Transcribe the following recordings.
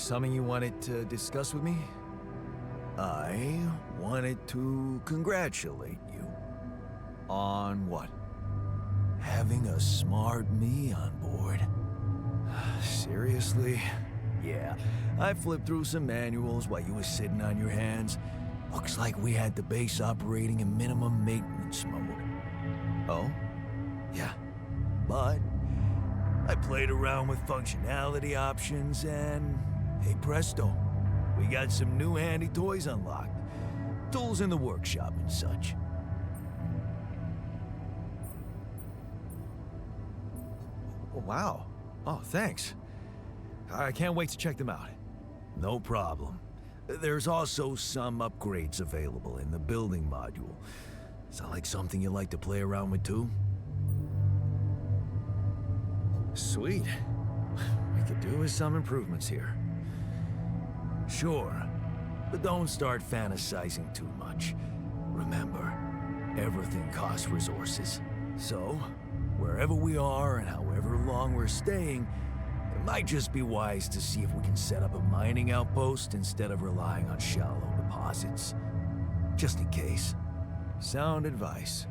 something you wanted to discuss with me? I wanted to congratulate you. On what? Having a smart me on board. Seriously? Yeah, I flipped through some manuals while you were sitting on your hands. Looks like we had the base operating in minimum maintenance mode. Oh? Yeah, but I played around with functionality options and, hey presto, we got some new handy toys unlocked. Tools in the workshop and such. Wow. Oh, thanks. I can't wait to check them out. No problem. There's also some upgrades available in the building module. Sound like something you like to play around with too? Sweet. We could do with some improvements here. Sure, but don't start fantasizing too much. Remember, everything costs resources. So, wherever we are and however long we're staying, it might just be wise to see if we can set up a mining outpost instead of relying on shallow deposits. Just in case. Sound advice.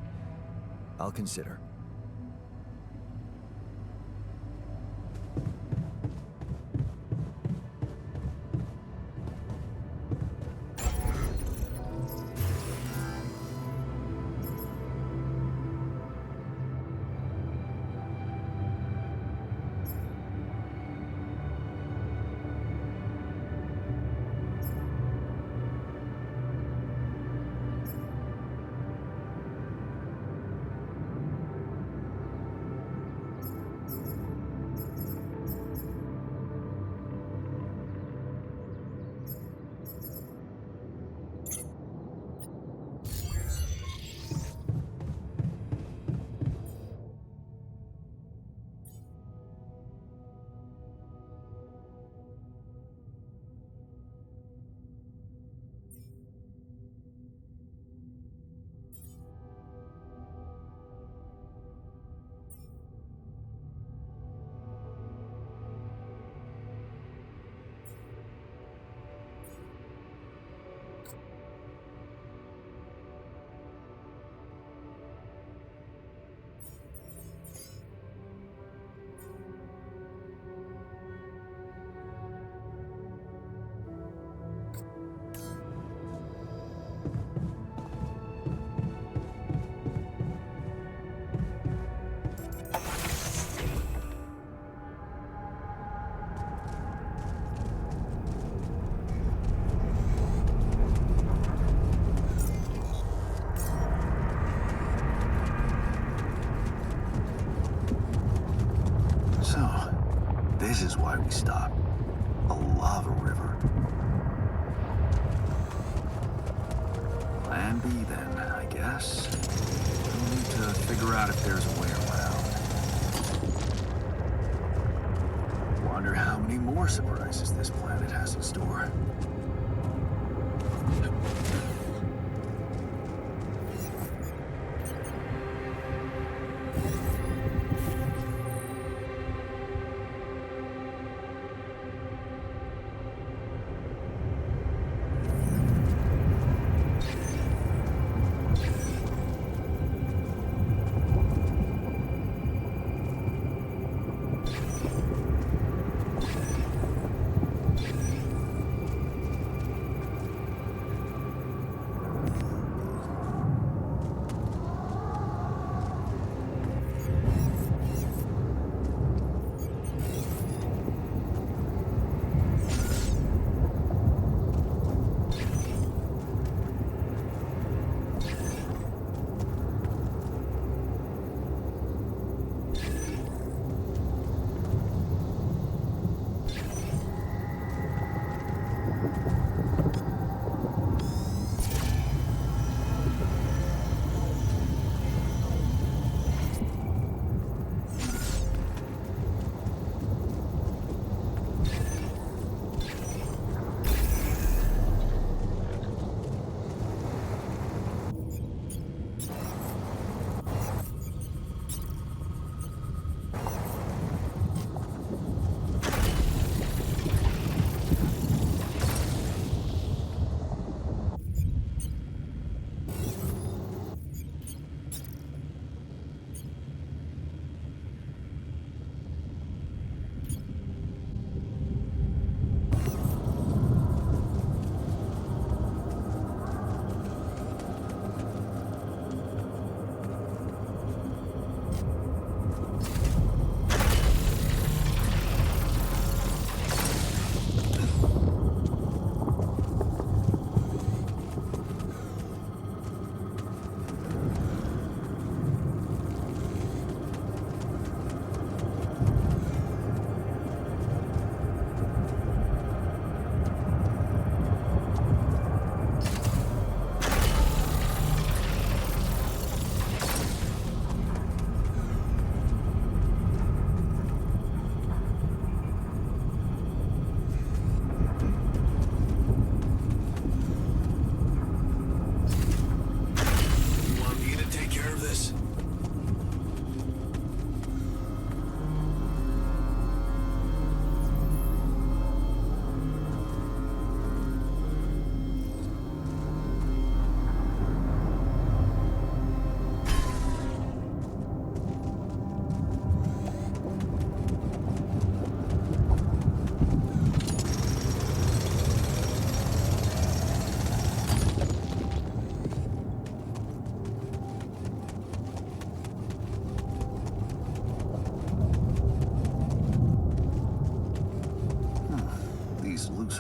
I'll consider. This is why we stopped. A lava river. Plan B then, I guess. We'll need to figure out if there's a way around. Wonder how many more surprises this planet has in store.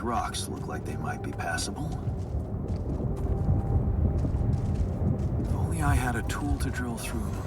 rocks look like they might be passable. If only I had a tool to drill through them.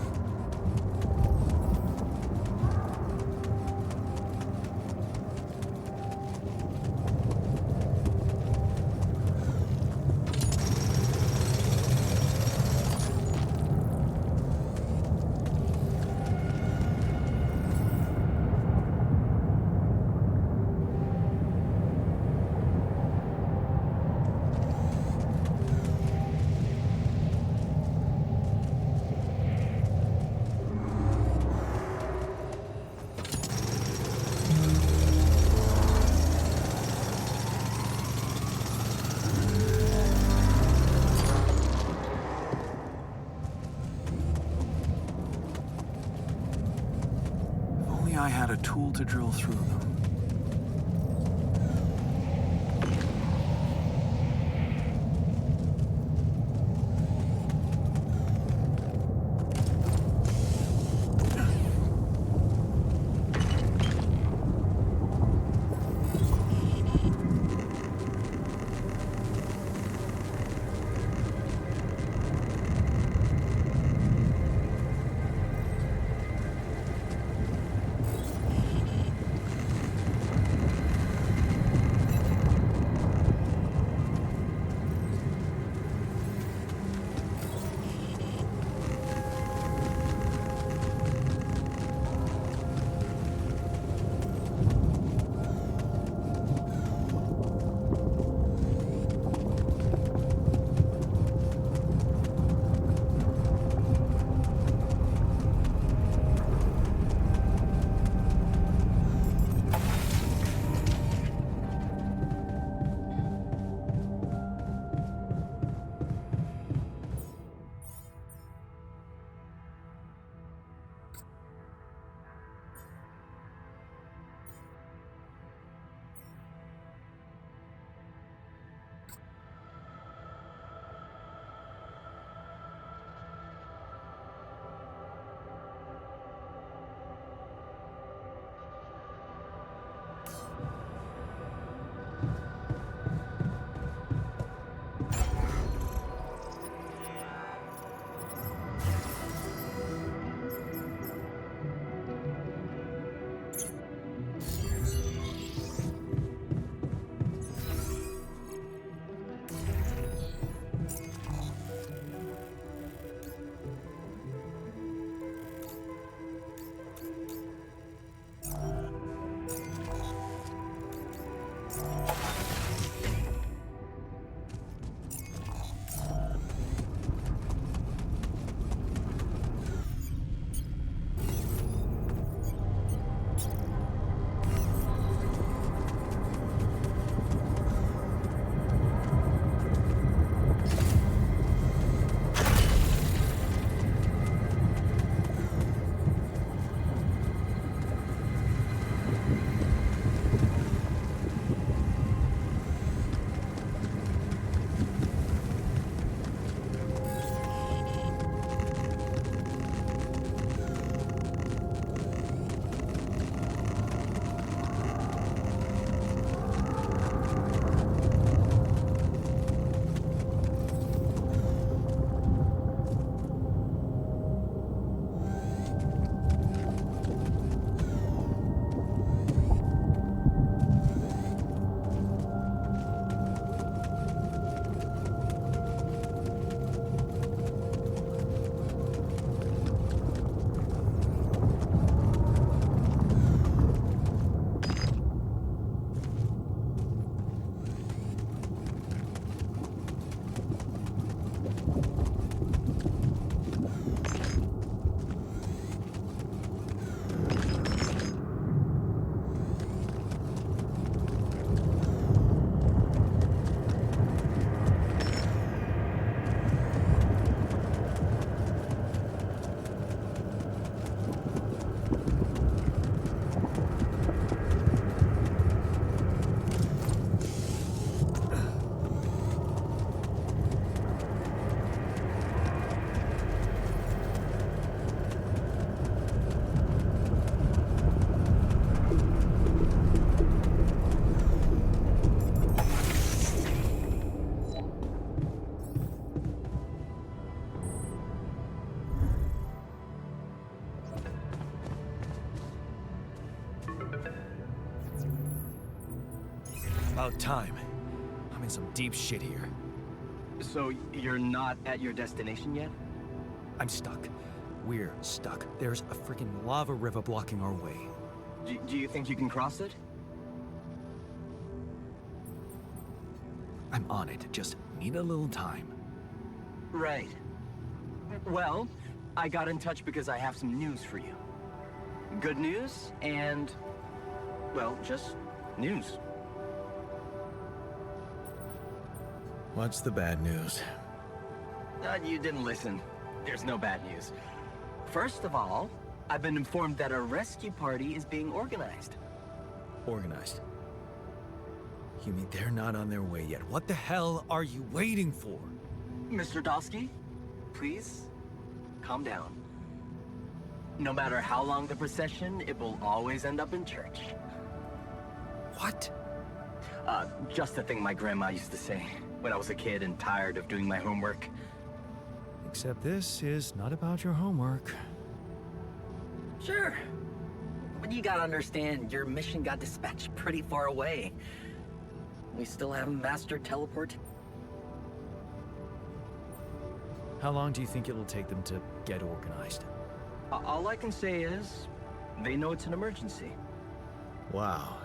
I had a tool to drill through them. about time. I'm in some deep shit here. So you're not at your destination yet? I'm stuck. We're stuck. There's a freaking lava river blocking our way. Do you think you can cross it? I'm on it. Just need a little time. Right. Well, I got in touch because I have some news for you. Good news and, well, just news. What's the bad news? You didn't listen. There's no bad news. First of all, I've been informed that a rescue party is being organized. Organized. You mean they're not on their way yet? What the hell are you waiting for? Mr. Dosky, please, calm down. No matter how long the procession, it will always end up in church. What? Just the thing my grandma used to say when I was a kid and tired of doing my homework. Except this is not about your homework. Sure. But you gotta understand, your mission got dispatched pretty far away. We still haven't mastered teleport. How long do you think it'll take them to get organized? All I can say is, they know it's an emergency. Wow.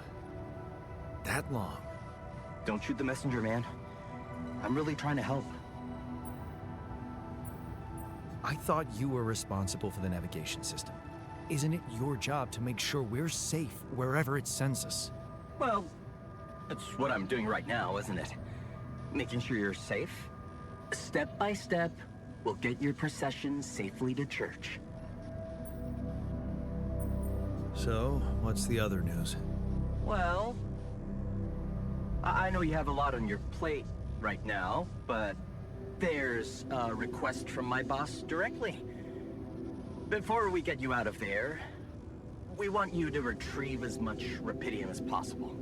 That long? Don't shoot the messenger, man. I'm really trying to help. I thought you were responsible for the navigation system. Isn't it your job to make sure we're safe wherever it sends us? Well, that's what I'm doing right now, isn't it? Making sure you're safe. Step by step, we'll get your procession safely to church. So, what's the other news? Well, I know you have a lot on your plate right now, but there's a request from my boss directly. Before we get you out of there, we want you to retrieve as much Rapidium as possible.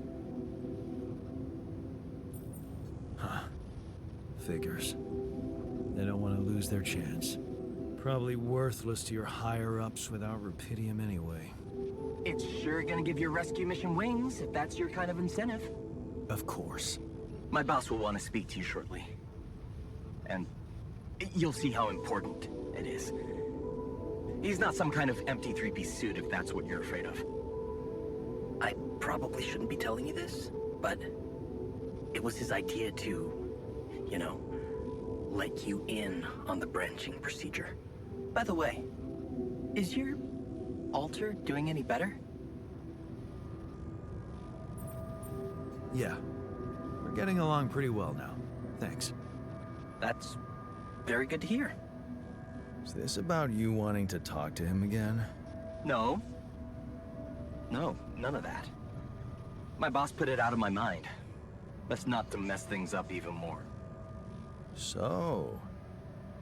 Figures. They don't want to lose their chance. Probably worthless to your higher-ups without Rapidium anyway. It's sure gonna give your rescue mission wings, if that's your kind of incentive. Of course. My boss will want to speak to you shortly. And you'll see how important it is. He's not some kind of empty three-piece suit if that's what you're afraid of. I probably shouldn't be telling you this, but it was his idea to, you know, let you in on the branching procedure. By the way, is your altar doing any better? Yeah. We're getting along pretty well now. Thanks. That's very good to hear. Is this about you wanting to talk to him again? No. No, none of that. My boss put it out of my mind. That's not to mess things up even more. So,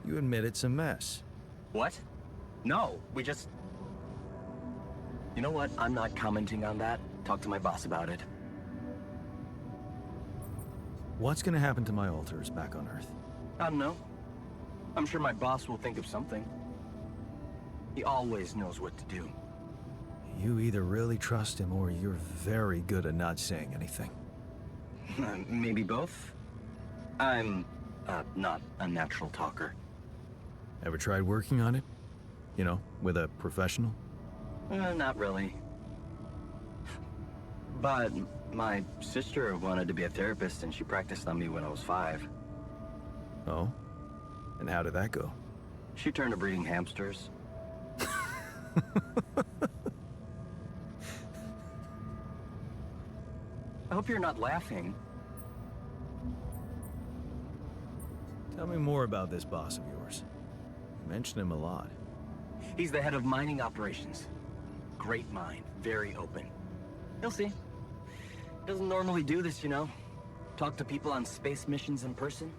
you admit it's a mess. What? No, we just... You know what? I'm not commenting on that. Talk to my boss about it. What's gonna happen to my altars back on Earth? I don't know. I'm sure my boss will think of something. He always knows what to do. You either really trust him or you're very good at not saying anything. Maybe both. I'm not a natural talker. Ever tried working on it? You know, with a professional? Not really. But my sister wanted to be a therapist and she practiced on me when I was 5. Oh? And how did that go? She turned to breeding hamsters. I hope you're not laughing. Tell me more about this boss of yours. You mention him a lot. He's the head of mining operations. Great mind, very open. You'll see. Doesn't normally do this, you know. Talk to people on space missions in person.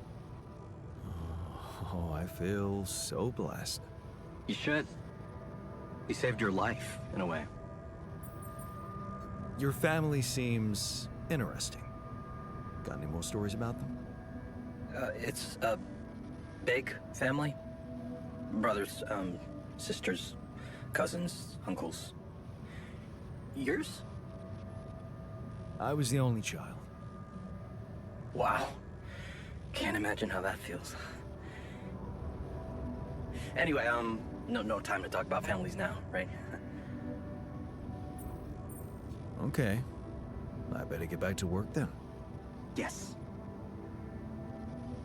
Oh, I feel so blessed. You should. He saved your life, in a way. Your family seems interesting. Got any more stories about them? It's a big family. Brothers, sisters, cousins, uncles. Yours? I was the only child. Wow. Can't imagine how that feels. Anyway, no time to talk about families now, right? Okay. I better get back to work then. Yes.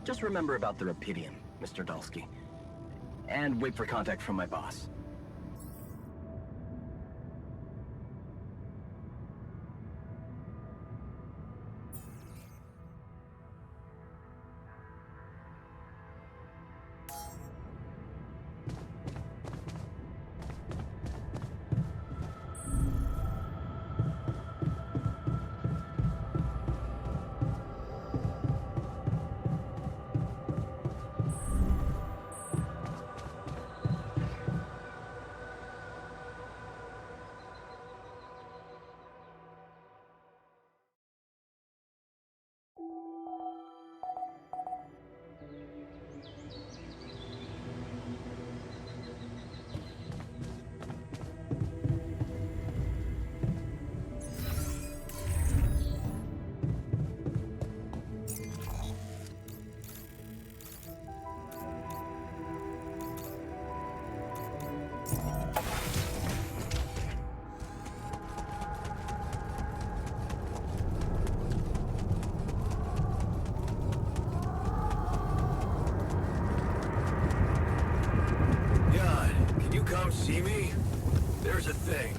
Just remember about the Rapidium, Mr. Dalsky. And wait for contact from my boss. God, can you come see me? There's a thing.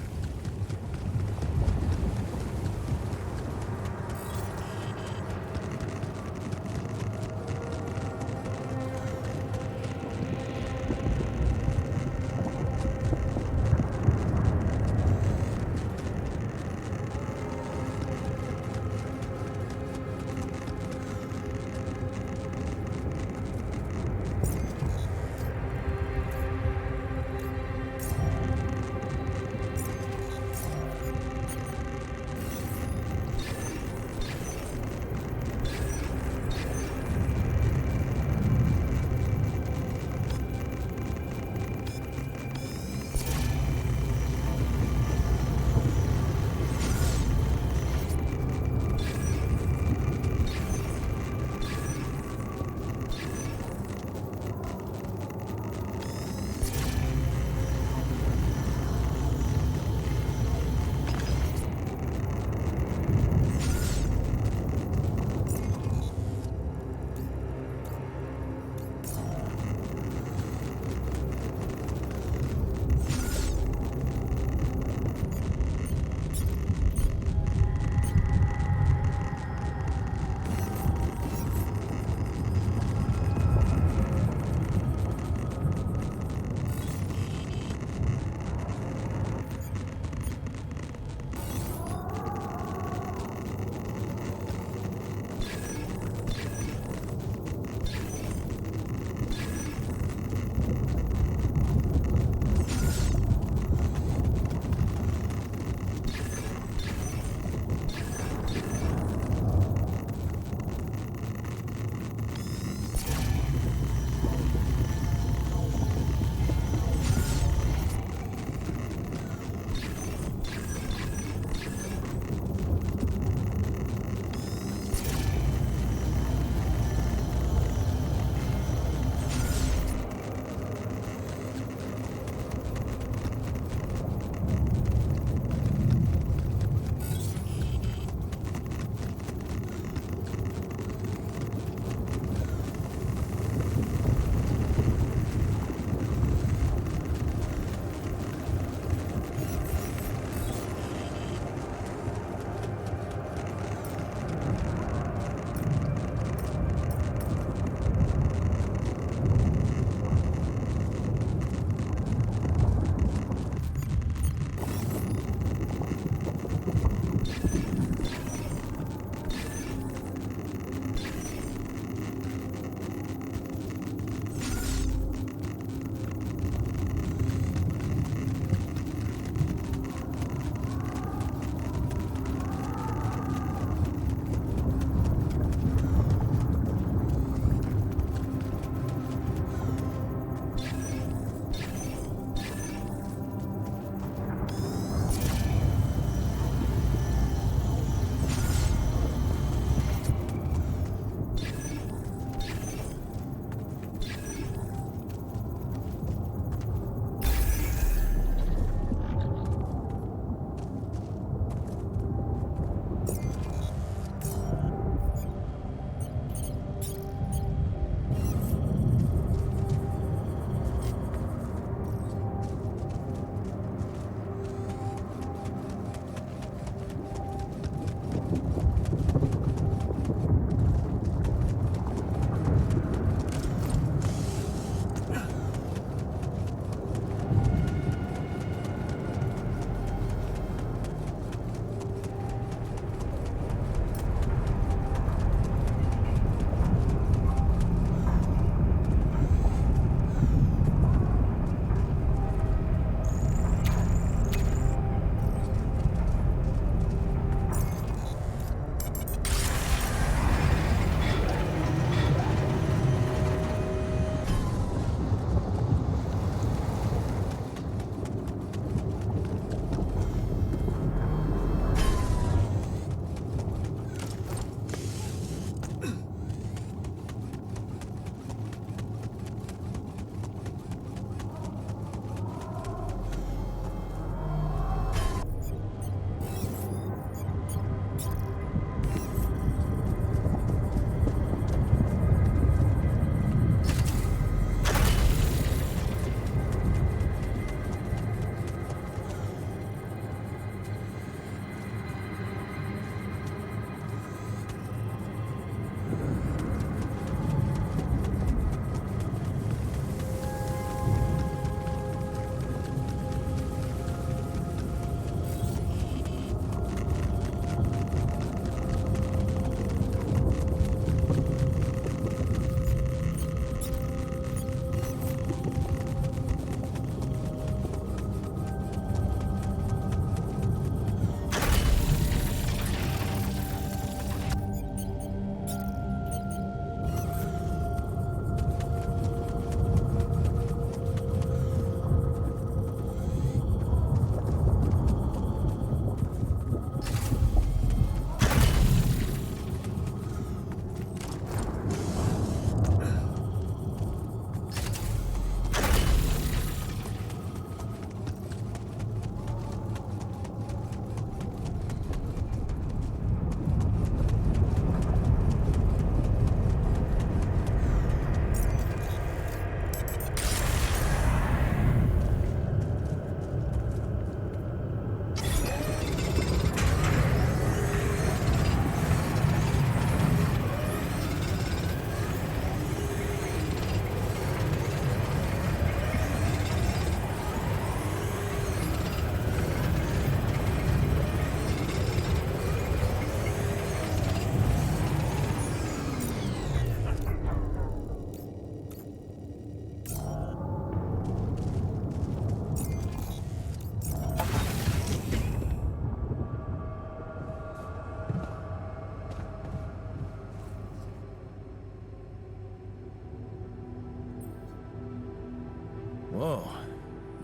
Whoa,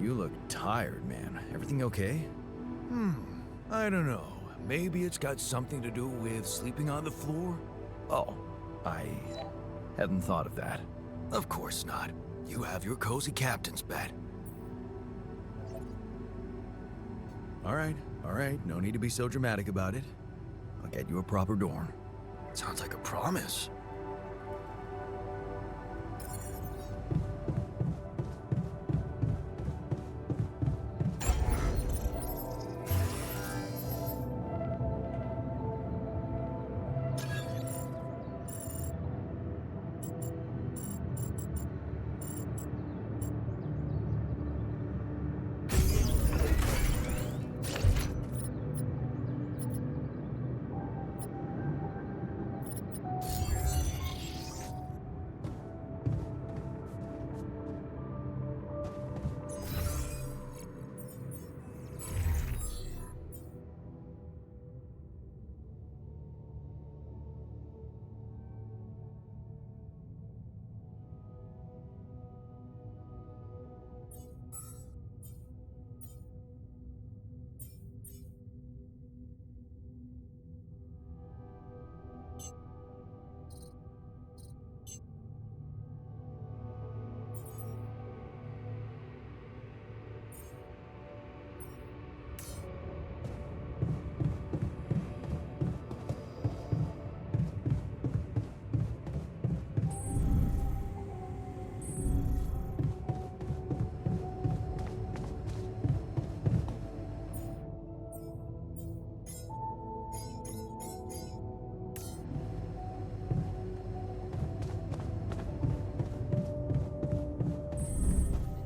you look tired, man. Everything okay? I don't know. Maybe it's got something to do with sleeping on the floor? Oh, I hadn't thought of that. Of course not. You have your cozy captain's bed. All right, no need to be so dramatic about it. I'll get you a proper dorm. Sounds like a promise.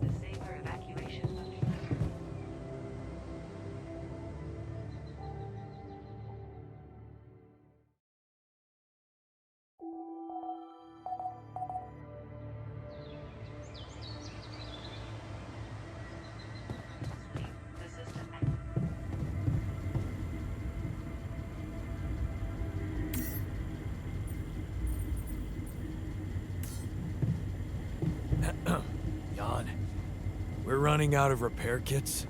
The safer evacuation. The system. Jan, we're running out of repair kits.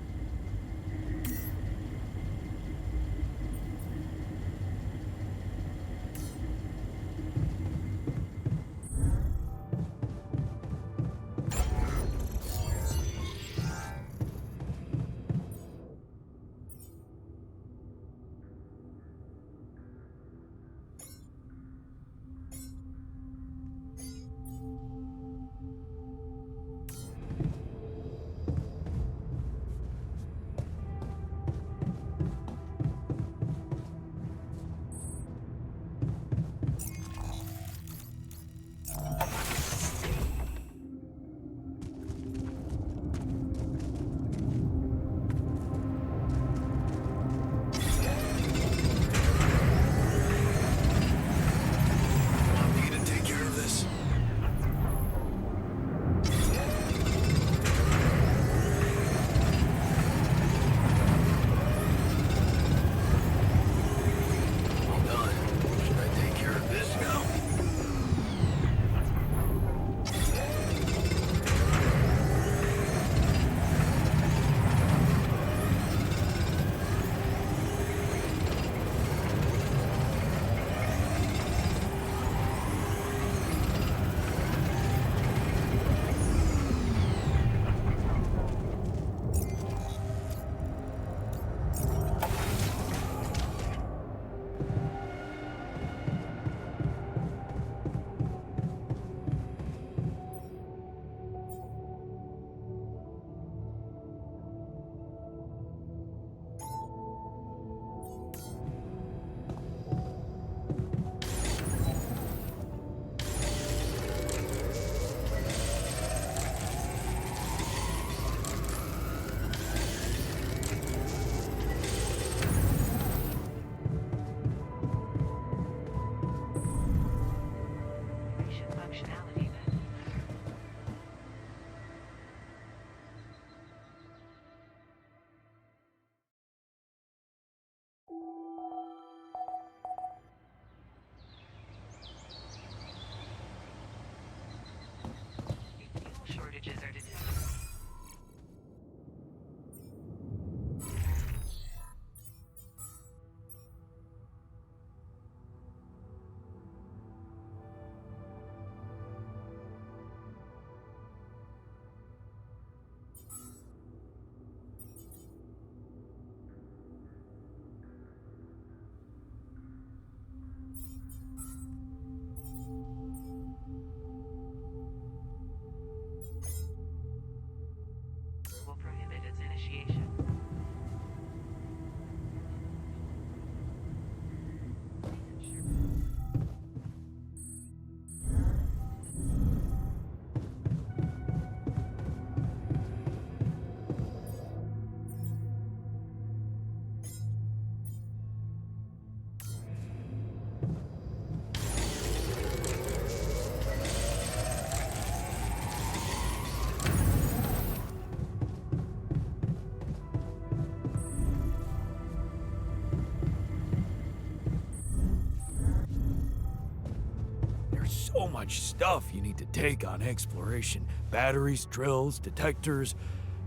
much stuff you need to take on exploration. Batteries, drills, detectors.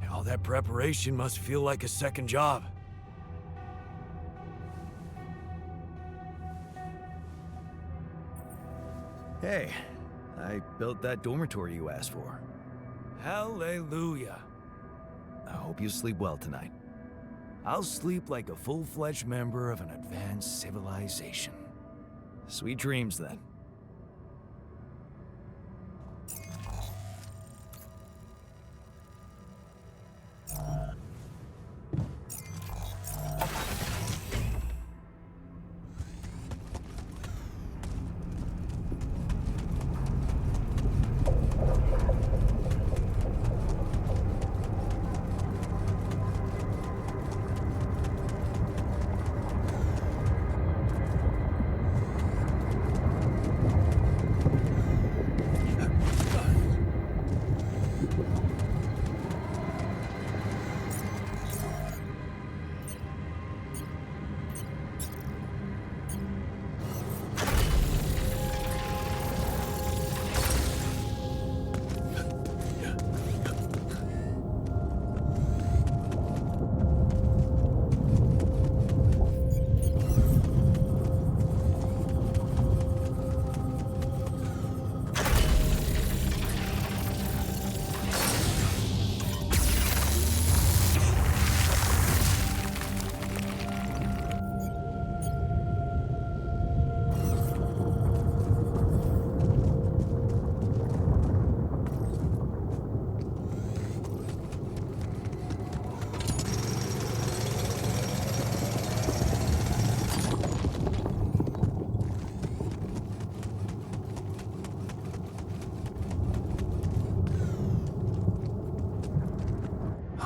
And all that preparation must feel like a second job. Hey, I built that dormitory you asked for. Hallelujah. I hope you sleep well tonight. I'll sleep like a full-fledged member of an advanced civilization. Sweet dreams, then.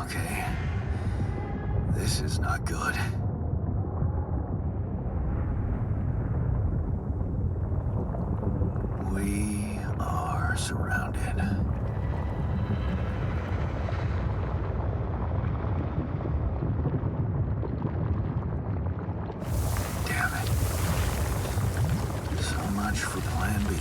Okay. This is not good. We are surrounded. Damn it. So much for Plan B.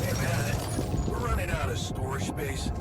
Hey man, we're running out of storage space.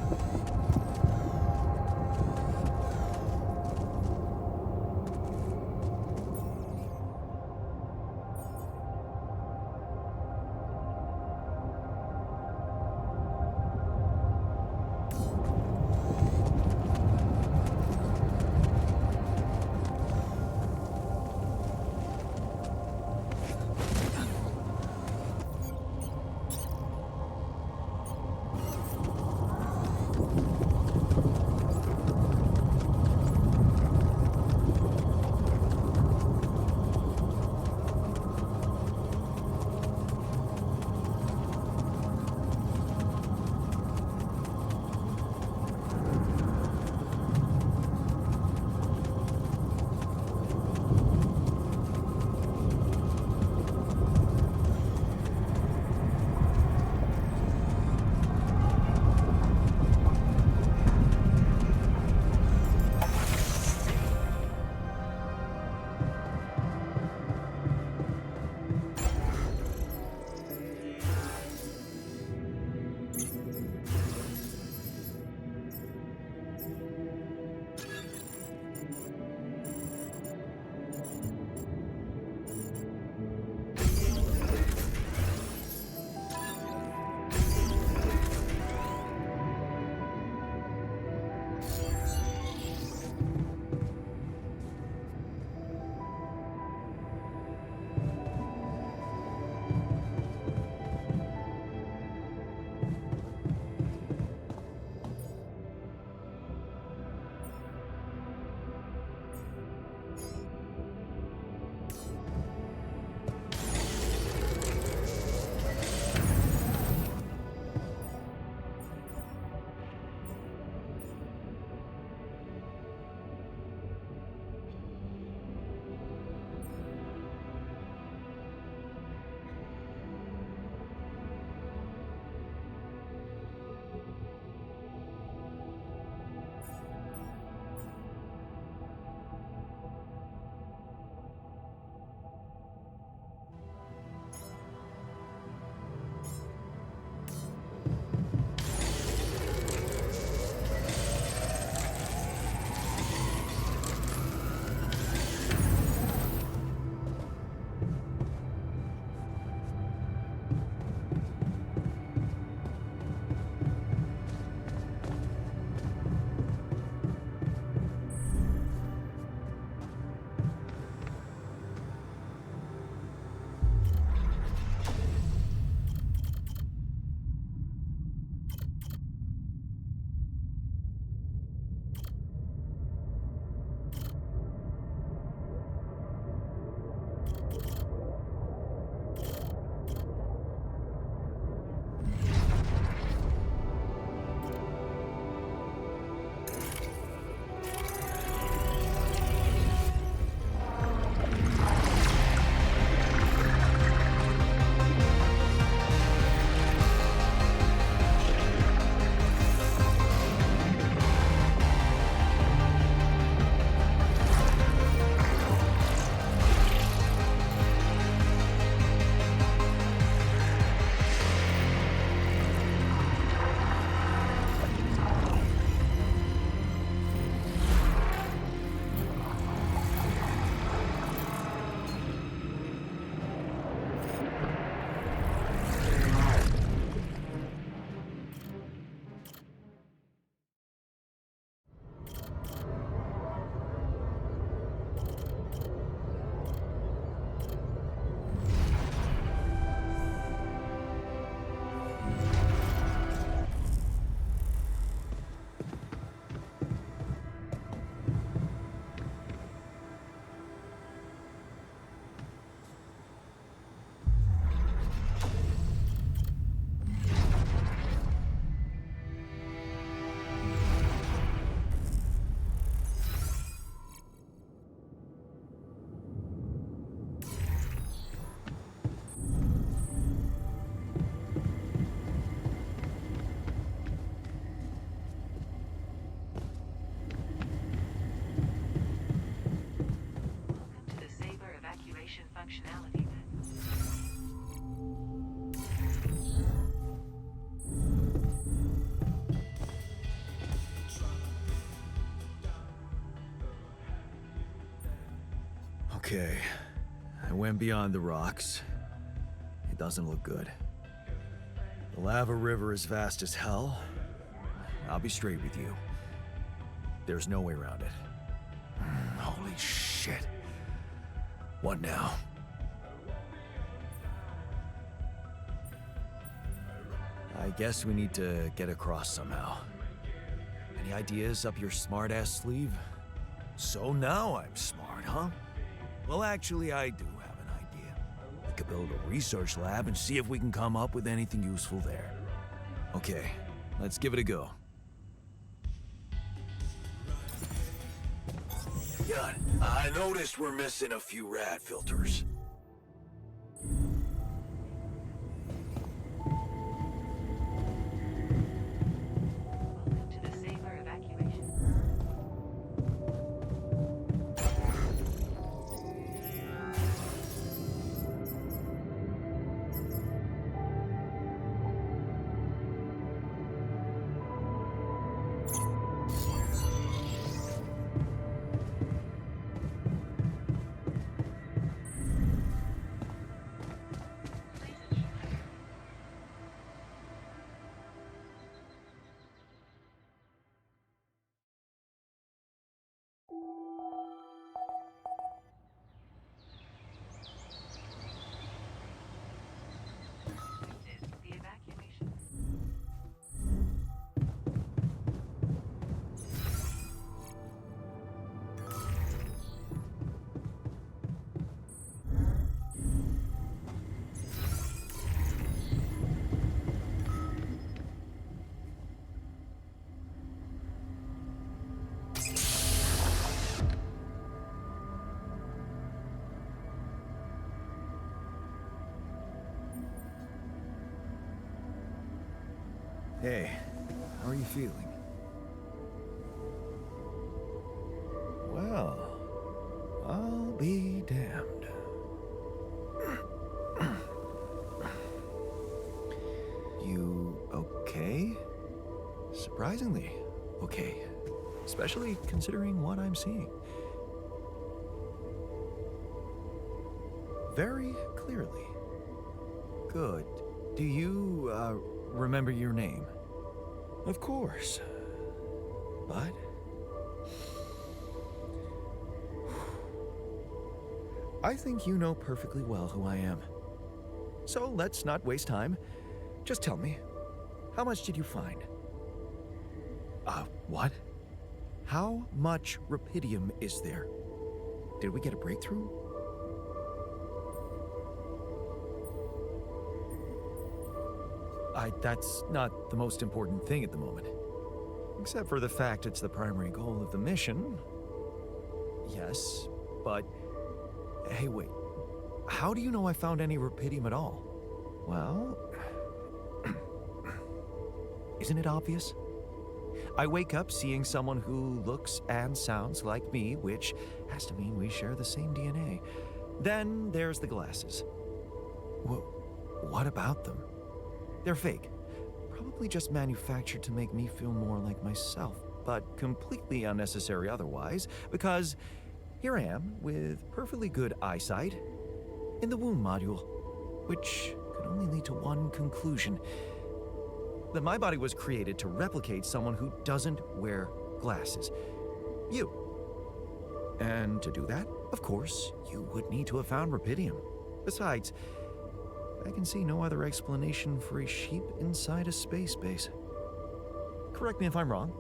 Okay. I went beyond the rocks. It doesn't look good. The lava river is vast as hell. I'll be straight with you. There's no way around it. Holy shit. What now? I guess we need to get across somehow. Any ideas up your smart-ass sleeve? So now I'm smart, huh? Well, actually, I do have an idea. We could build a research lab and see if we can come up with anything useful there. Okay, let's give it a go. Good. I noticed we're missing a few rad filters. Welcome to the safer evacuation. This is the evacuation. Hey, how are you feeling? Well, I'll be damned. You okay? Surprisingly okay. Especially considering what I'm seeing. Very clearly. Good. Do you, remember your name? Of course. But... I think you know perfectly well who I am. So let's not waste time. Just tell me, how much did you find? What? How much rupidium is there? Did we get a breakthrough? That's not the most important thing at the moment. Except for the fact it's the primary goal of the mission. Yes, but... Hey, wait. How do you know I found any rupidium at all? Well... Isn't it obvious? I wake up seeing someone who looks and sounds like me, which has to mean we share the same DNA. Then there's the glasses. What about them? They're fake. Probably just manufactured to make me feel more like myself, but completely unnecessary otherwise, because here I am with perfectly good eyesight in the womb module, which could only lead to one conclusion. That my body was created to replicate someone who doesn't wear glasses. You. And to do that, of course, you would need to have found rupidium. Besides, I can see no other explanation for a sheep inside a space base. Correct me if I'm wrong.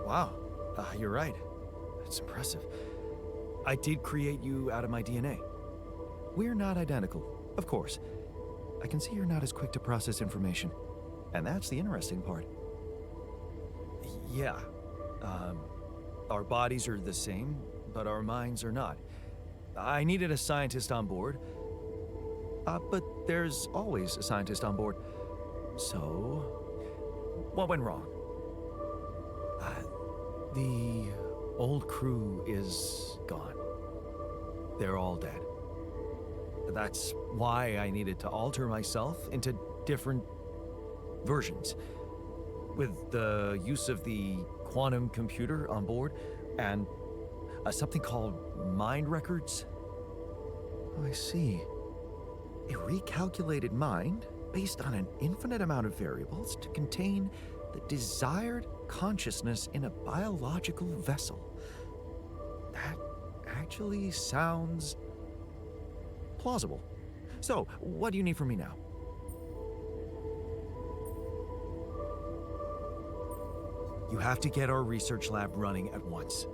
Wow, you're right. That's impressive. I did create you out of my DNA. We're not identical, of course. I can see you're not as quick to process information. And that's the interesting part. Yeah. Our bodies are the same, but our minds are not. I needed a scientist on board. But there's always a scientist on board. So, what went wrong? The old crew is gone. They're all dead. That's why I needed to alter myself into different versions. With the use of the quantum computer on board, and Something called mind records. Oh, I see. A recalculated mind based on an infinite amount of variables to contain the desired consciousness in a biological vessel. That actually sounds plausible. So, what do you need from me now? You have to get our research lab running at once.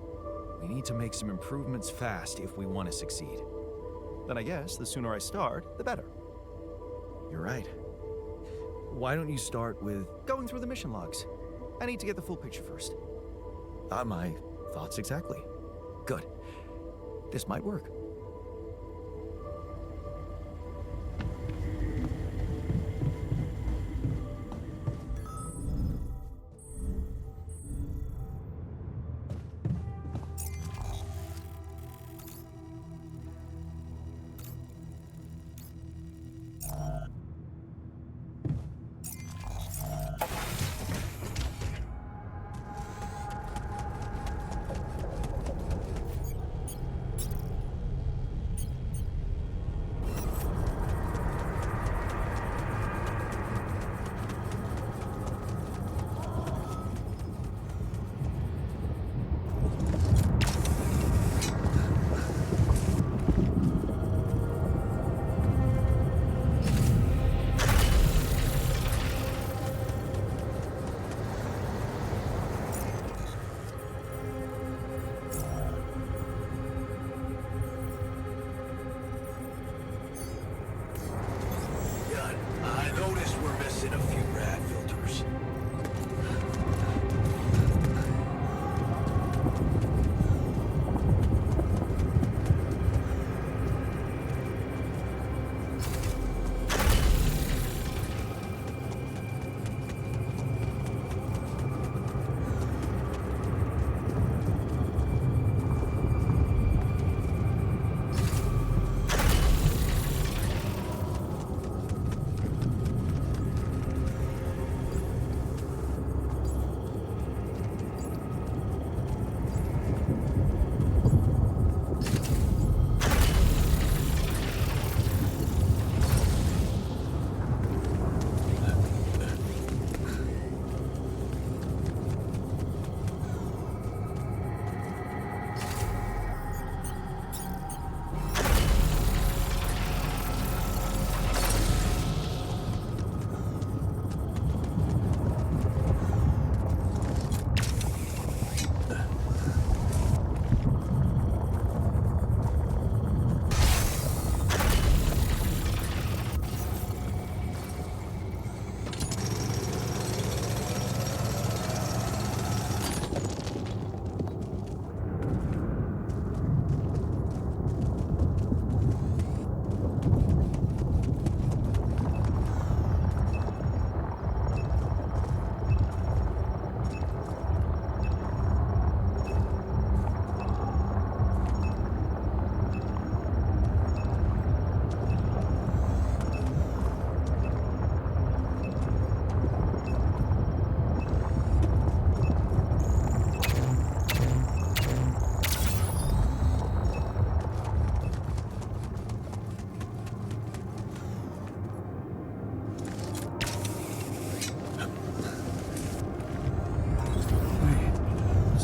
We need to make some improvements fast if we want to succeed. Then I guess the sooner I start, the better. You're right. Why don't you start with going through the mission logs? I need to get the full picture first. My thoughts exactly. Good. This might work. I noticed we're missing a few rad filters.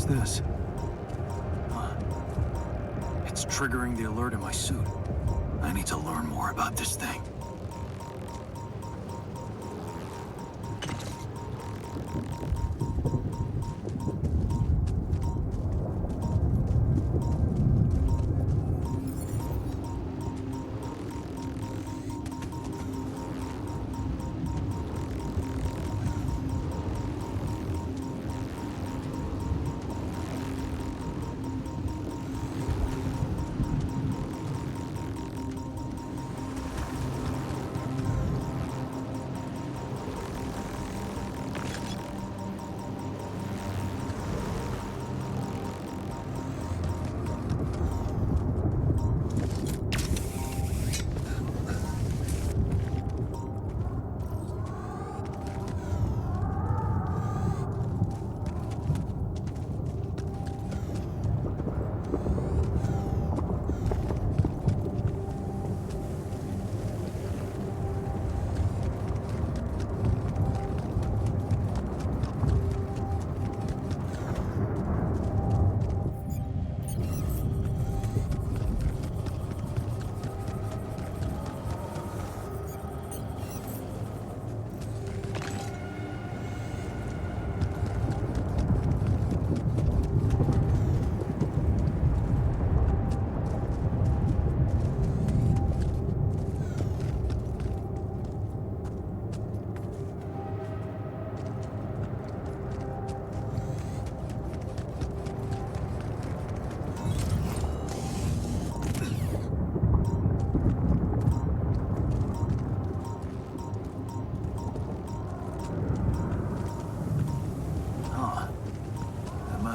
This? It's triggering the alert in my suit. I need to learn more about this thing.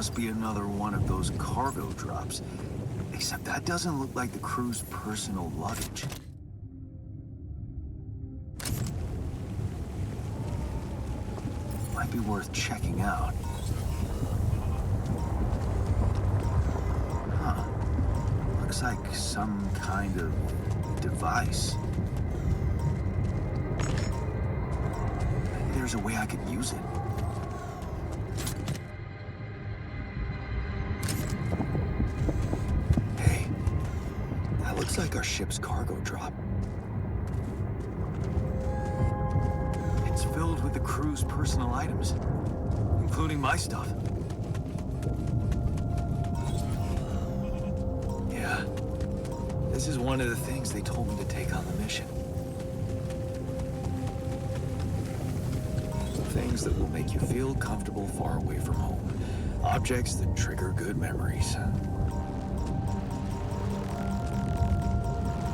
Must be another one of those cargo drops. Except that doesn't look like the crew's personal luggage. Might be worth checking out. Huh. Looks like some kind of device. Maybe there's a way I could use it. Hey, that looks like our ship's cargo drop. It's filled with the crew's personal items, including my stuff. Yeah, this is one of the things they told me to take on the mission. Things that will make you feel comfortable far away from home. Objects that trigger good memories.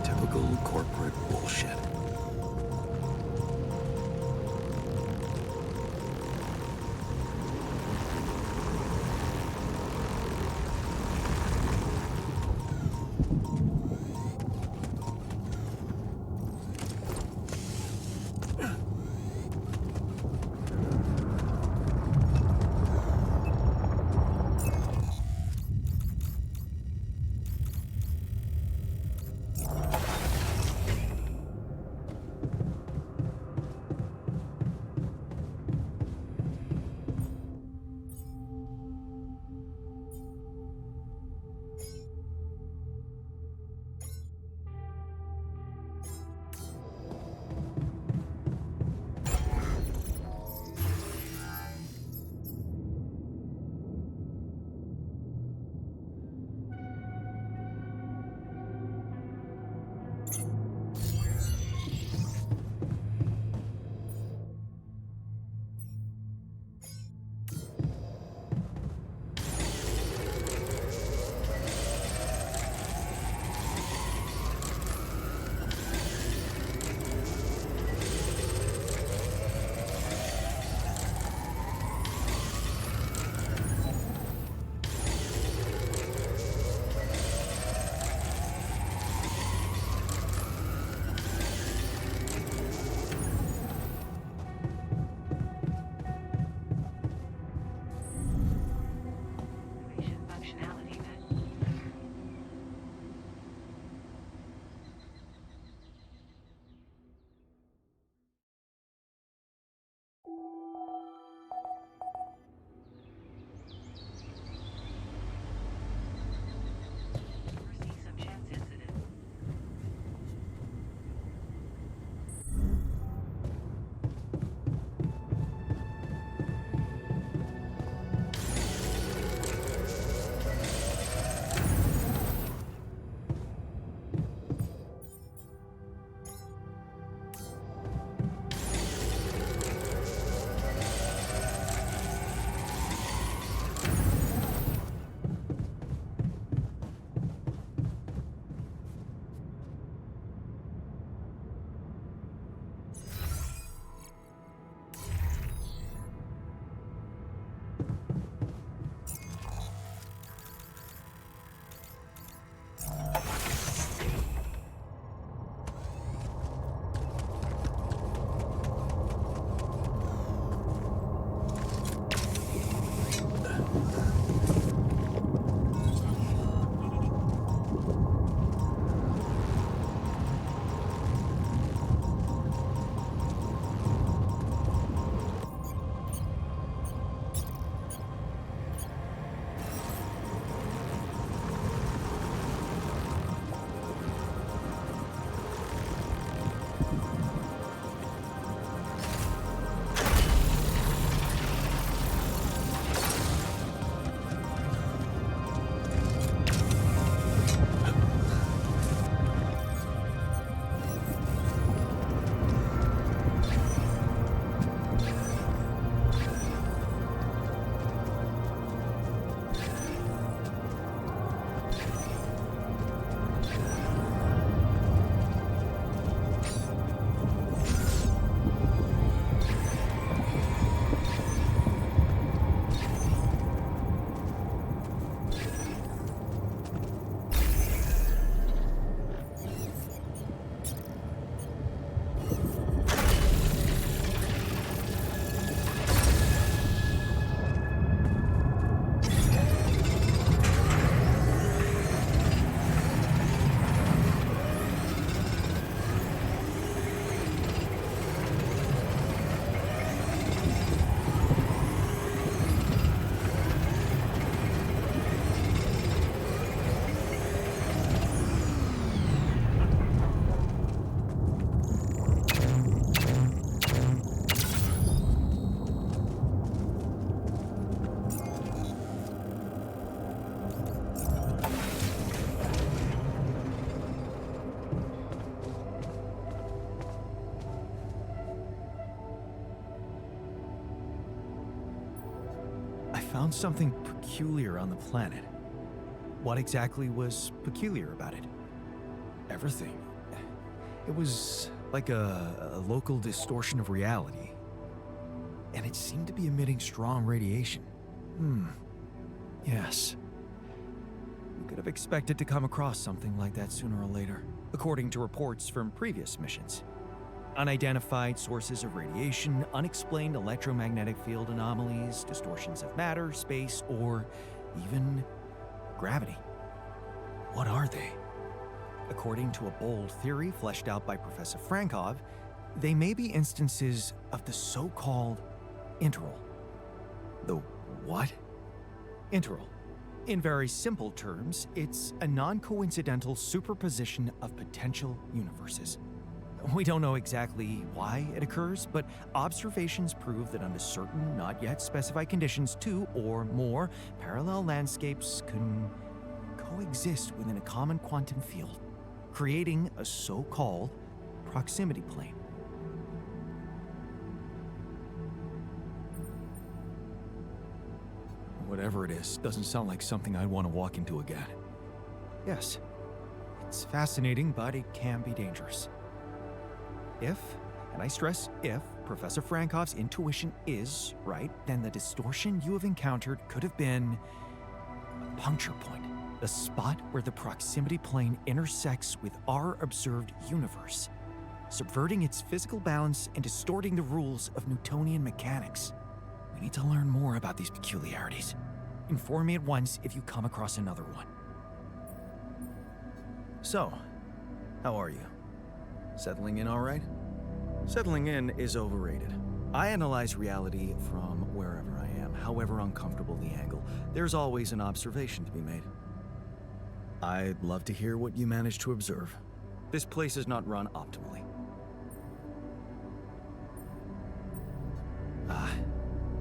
Typical corporate bullshit. found something peculiar on the planet. What exactly was peculiar about it? Everything. It was like a local distortion of reality. And it seemed to be emitting strong radiation. Yes. We could have expected to come across something like that sooner or later, according to reports from previous missions. Unidentified sources of radiation, unexplained electromagnetic field anomalies, distortions of matter, space, or even gravity. What are they? According to a bold theory fleshed out by Professor Frankov, they may be instances of the so-called interval. The what? Interval. In very simple terms, it's a non-coincidental superposition of potential universes. We don't know exactly why it occurs, but observations prove that under certain, not yet specified conditions, two or more parallel landscapes can coexist within a common quantum field, creating a so-called proximity plane. Whatever it is, doesn't sound like something I'd want to walk into again. Yes, it's fascinating, but it can be dangerous. If, and I stress if, Professor Frankov's intuition is right, then the distortion you have encountered could have been a puncture point, the spot where the proximity plane intersects with our observed universe, subverting its physical balance and distorting the rules of Newtonian mechanics. We need to learn more about these peculiarities. Inform me at once if you come across another one. So, how are you? Settling in all right? Settling in is overrated. I analyze reality from wherever I am, however uncomfortable the angle. There's always an observation to be made. I'd love to hear what you managed to observe. This place is not run optimally.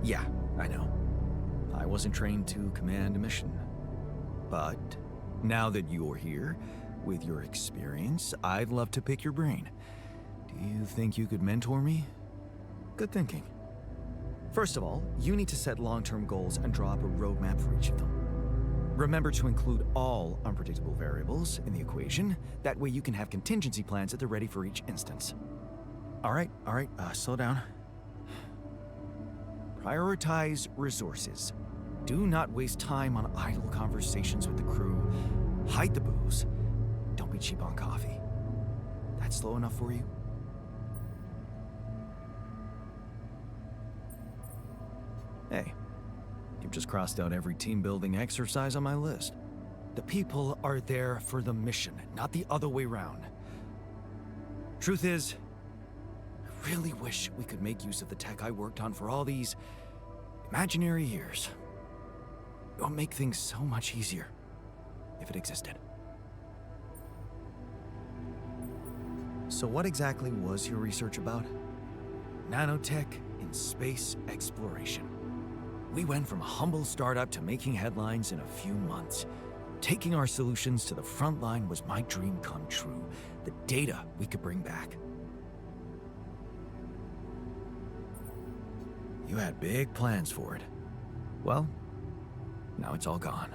Yeah, I know. I wasn't trained to command a mission. But now that you're here, with your experience, I'd love to pick your brain. Do you think you could mentor me? Good thinking. First of all, you need to set long-term goals and draw up a roadmap for each of them. Remember to include all unpredictable variables in the equation. That way you can have contingency plans at the ready for each instance. All right, slow down. Prioritize resources. Do not waste time on idle conversations with the crew. Hide the booze. Don't be cheap on coffee. That slow enough for you? Hey, you've just crossed out every team-building exercise on my list. The people are there for the mission, not the other way around. Truth is, I really wish we could make use of the tech I worked on for all these imaginary years. It would make things so much easier if it existed. So what exactly was your research about? Nanotech in space exploration. We went from a humble startup to making headlines in a few months. Taking our solutions to the front line was my dream come true. The data we could bring back. You had big plans for it. Well, now it's all gone.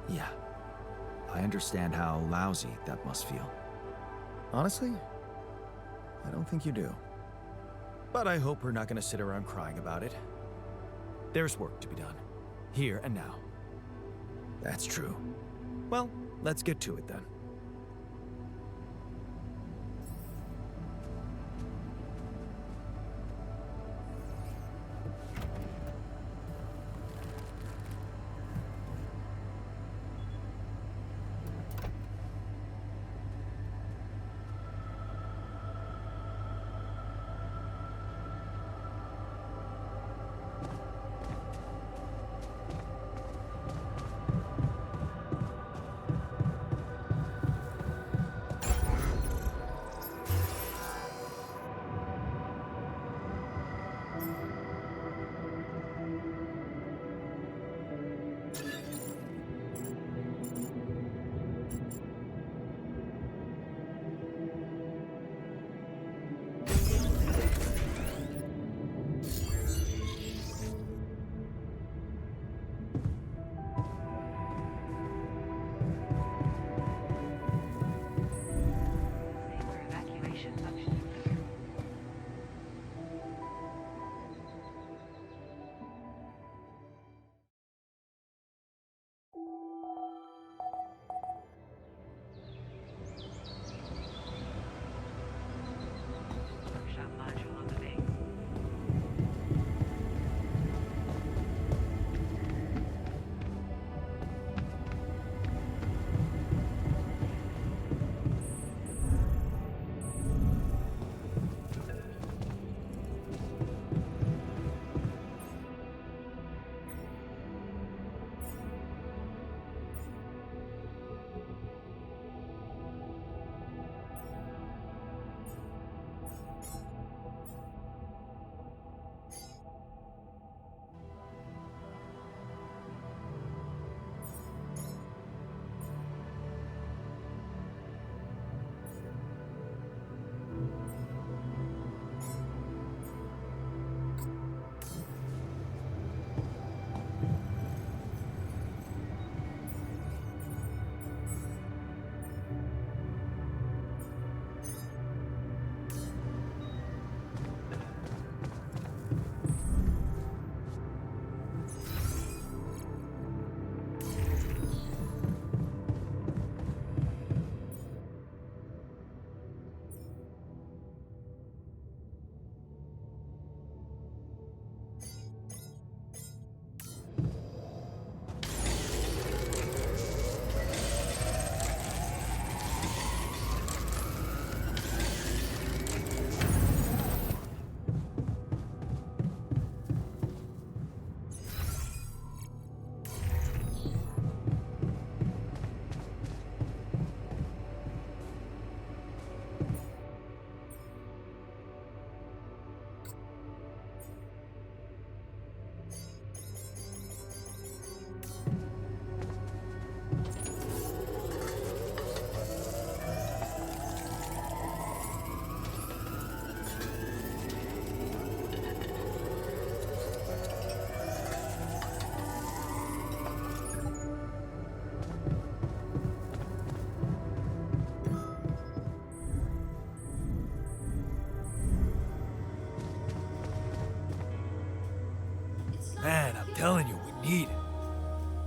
Yeah, I understand how lousy that must feel. Honestly, I don't think you do. But I hope we're not going to sit around crying about it. There's work to be done, here and now. That's true. Well, let's get to it then.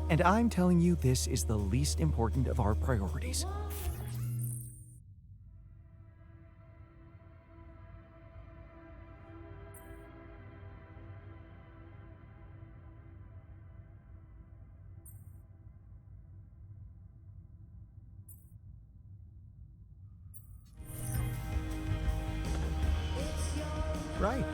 And I'm telling you this is the least important of our priorities. Right.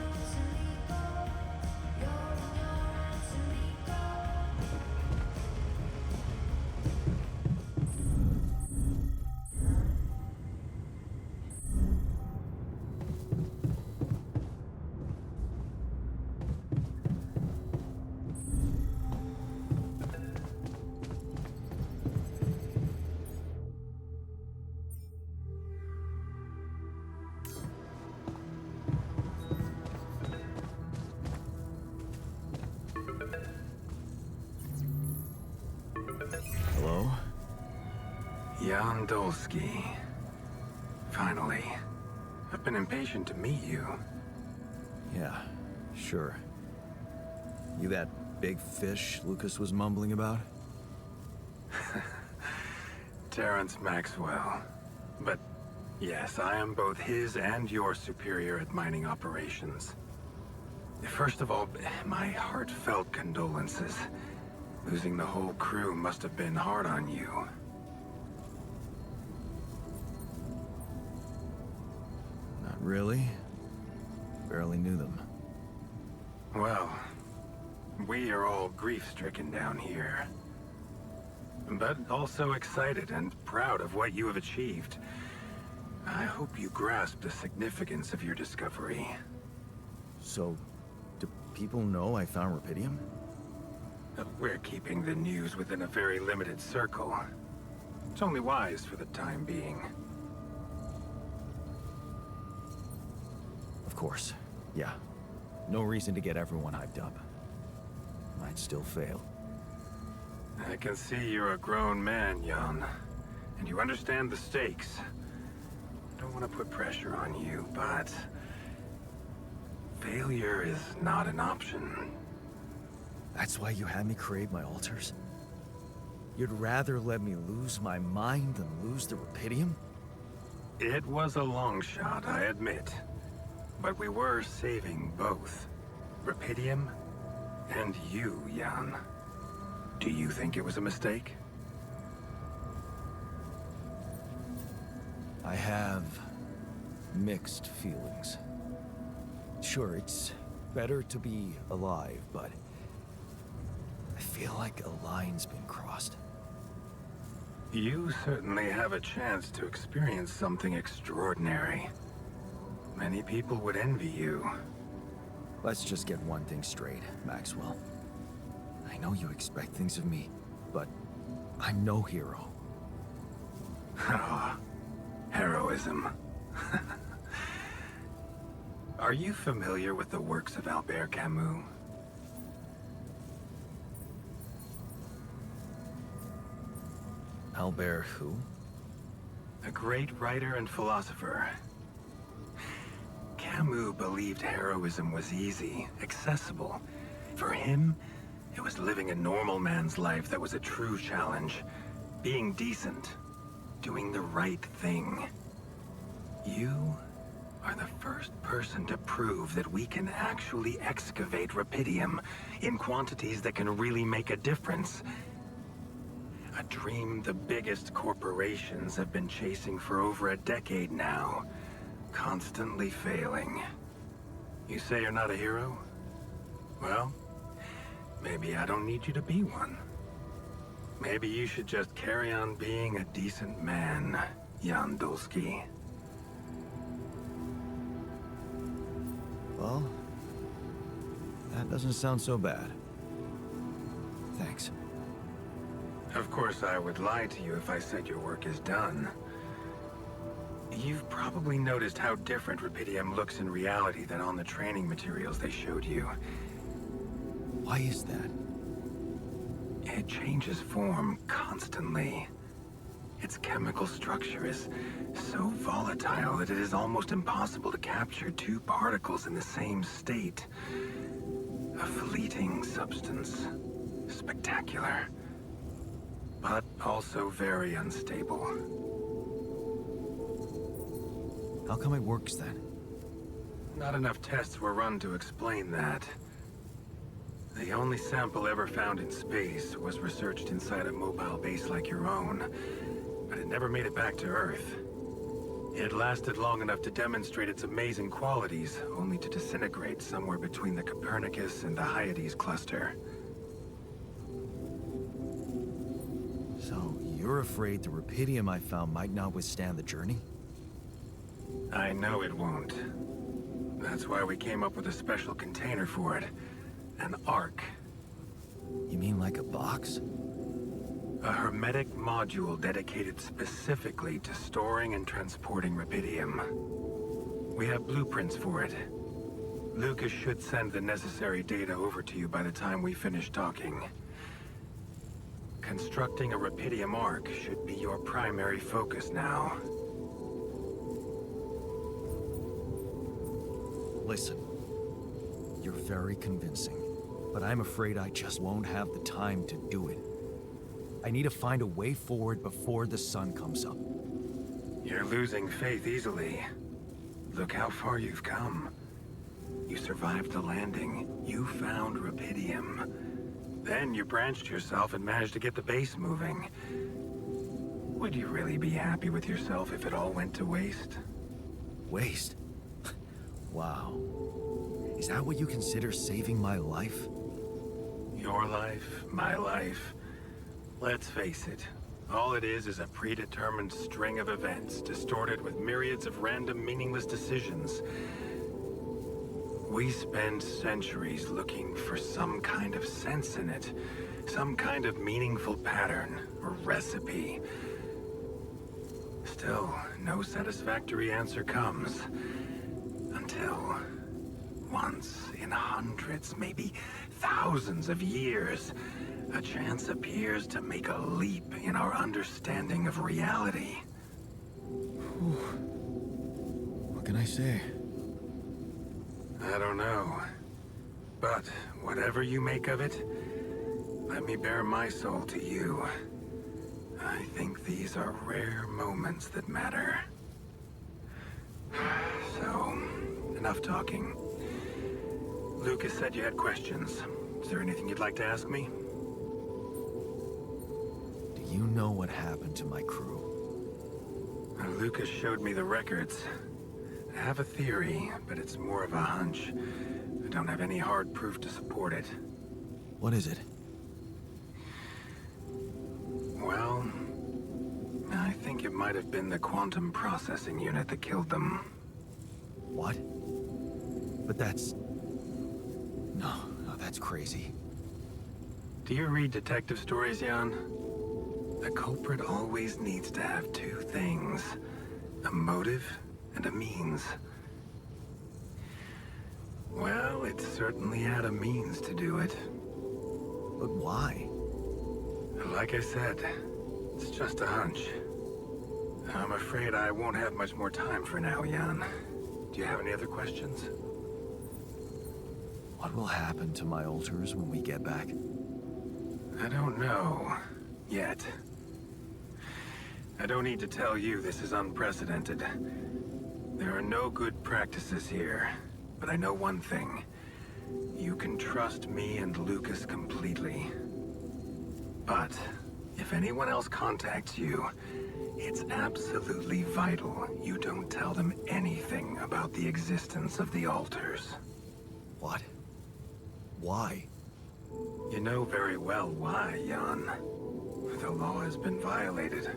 Hello? Jan Dolsky. Finally. I've been impatient to meet you. Yeah, sure. You that big fish Lucas was mumbling about? Terrence Maxwell. But yes, I am both his and your superior at mining operations. First of all, my heartfelt condolences. Losing the whole crew must have been hard on you. Not really. Barely knew them. Well, we are all grief-stricken down here. But also excited and proud of what you have achieved. I hope you grasp the significance of your discovery. So, do people know I found Rapidium? We're keeping the news within a very limited circle. It's only wise for the time being. Of course. Yeah. No reason to get everyone hyped up. Might still fail. I can see you're a grown man, Jan. And you understand the stakes. I don't want to put pressure on you, but... failure is not an option. That's why you had me create my altars? You'd rather let me lose my mind than lose the Rapidium? It was a long shot, I admit. But we were saving both. Rapidium and you, Jan. Do you think it was a mistake? I have mixed feelings. Sure, it's better to be alive, but I feel like a line's been crossed. You certainly have a chance to experience something extraordinary. Many people would envy you. Let's just get one thing straight, Maxwell. I know you expect things of me, but I'm no hero. Ah, heroism. Are you familiar with the works of Albert Camus? Albert who? A great writer and philosopher. Camus believed heroism was easy, accessible. For him, it was living a normal man's life that was a true challenge. Being decent. Doing the right thing. You are the first person to prove that we can actually excavate Rapidium in quantities that can really make a difference. A dream the biggest corporations have been chasing for over a decade now. Constantly failing. You say you're not a hero? Well, maybe I don't need you to be one. Maybe you should just carry on being a decent man, Jan Dolsky. Well, that doesn't sound so bad. Thanks. Of course, I would lie to you if I said your work is done. You've probably noticed how different Rapidium looks in reality than on the training materials they showed you. Why is that? It changes form constantly. Its chemical structure is so volatile that it is almost impossible to capture two particles in the same state. A fleeting substance. Spectacular. but also very unstable. How come it works then? Not enough tests were run to explain that. The only sample ever found in space was researched inside a mobile base like your own, but it never made it back to Earth. It lasted long enough to demonstrate its amazing qualities, only to disintegrate somewhere between the Copernicus and the Hyades cluster. So, you're afraid the rupidium I found might not withstand the journey? I know it won't. That's why we came up with a special container for it. An Ark. You mean like a box? A hermetic module dedicated specifically to storing and transporting rupidium. We have blueprints for it. Lucas should send the necessary data over to you by the time we finish talking. Constructing a rupidium Ark should be your primary focus now. Listen, you're very convincing, but I'm afraid I just won't have the time to do it. I need to find a way forward before the sun comes up. You're losing faith easily. Look how far you've come. You survived the landing. You found rupidium. Then you branched yourself and managed to get the base moving. Would you really be happy with yourself if it all went to waste? Waste? Wow. Is that what you consider saving my life? Your life, my life. Let's face it, all it is a predetermined string of events, distorted with myriads of random, meaningless decisions. We spend centuries looking for some kind of sense in it, some kind of meaningful pattern or recipe. Still, no satisfactory answer comes. Until, once in hundreds, maybe thousands of years, a chance appears to make a leap in our understanding of reality. What can I say? I don't know. But whatever you make of it, let me bare my soul to you. I think these are rare moments that matter. So, enough talking. Lucas said you had questions. Is there anything you'd like to ask me? Do you know what happened to my crew? Lucas showed me the records. I have a theory, but it's more of a hunch. I don't have any hard proof to support it. What is it? Well, I think it might have been the quantum processing unit that killed them. What? But that's... No, that's crazy. Do you read detective stories, Jan? The culprit always needs to have two things. A motive and a means. Well, it certainly had a means to do it. But why? Like I said, it's just a hunch. I'm afraid I won't have much more time for now, Jan. Do you have any other questions? What will happen to my alters when we get back? I don't know. Yet. I don't need to tell you this is unprecedented. There are no good practices here, but I know one thing. You can trust me and Lucas completely. But if anyone else contacts you, it's absolutely vital you don't tell them anything about the existence of the alters. What? Why? You know very well why, Jan. The law has been violated.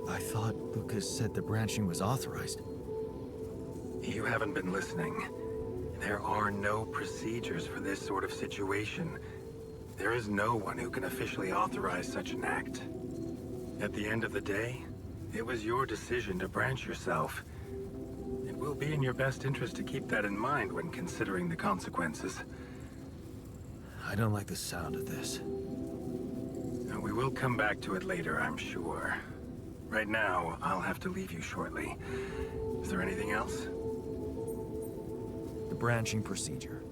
I thought Lucas said the branching was authorized. You haven't been listening. There are no procedures for this sort of situation. There is no one who can officially authorize such an act. At the end of the day, it was your decision to branch yourself. It will be in your best interest to keep that in mind when considering the consequences. I don't like the sound of this. Now, we will come back to it later, I'm sure. Right now, I'll have to leave you shortly. Is there anything else? The branching procedure.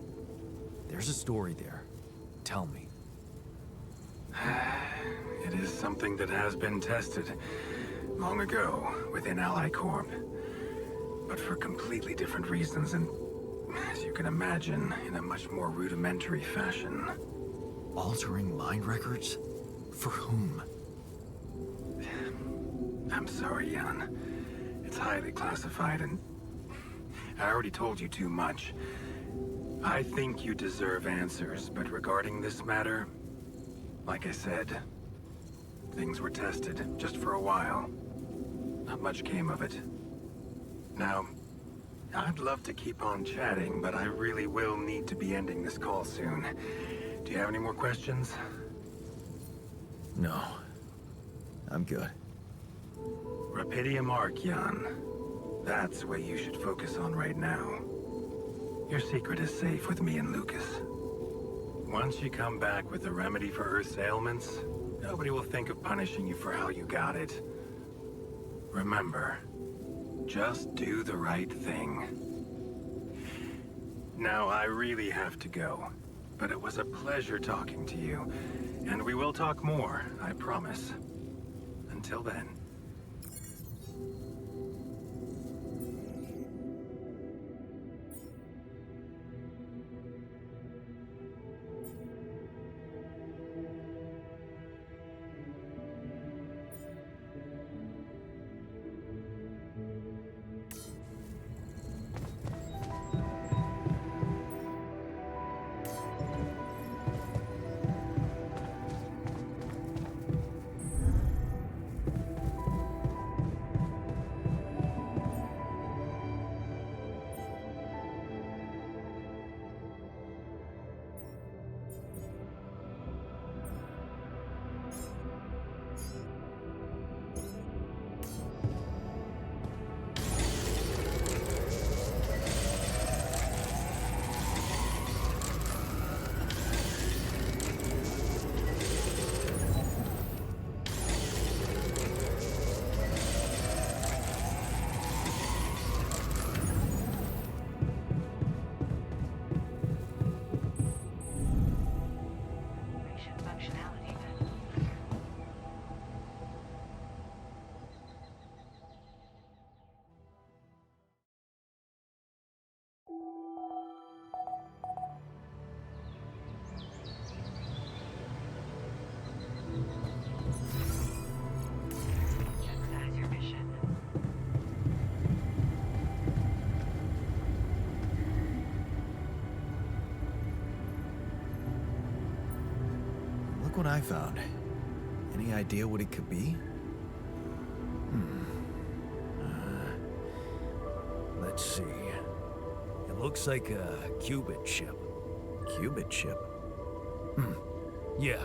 There's a story there. Tell me. It is something that has been tested long ago within Ally Corp. But for completely different reasons and, as you can imagine, in a much more rudimentary fashion. Altering mind records? For whom? I'm sorry, Jan. It's highly classified and I already told you too much. I think you deserve answers, but regarding this matter, like I said, things were tested just for a while. Not much came of it. Now, I'd love to keep on chatting, but I really will need to be ending this call soon. Do you have any more questions? No. I'm good. Rapidium Arc, Jan. That's what you should focus on right now. Your secret is safe with me and Lucas. Once you come back with a remedy for Earth's ailments, nobody will think of punishing you for how you got it. Remember, just do the right thing. Now, I really have to go, but it was a pleasure talking to you, and we will talk more, I promise. Until then. Operation functionality. That is your mission. Look what I found. Any idea what it could be? Let's see. It looks like a qubit chip. Qubit chip. Yeah.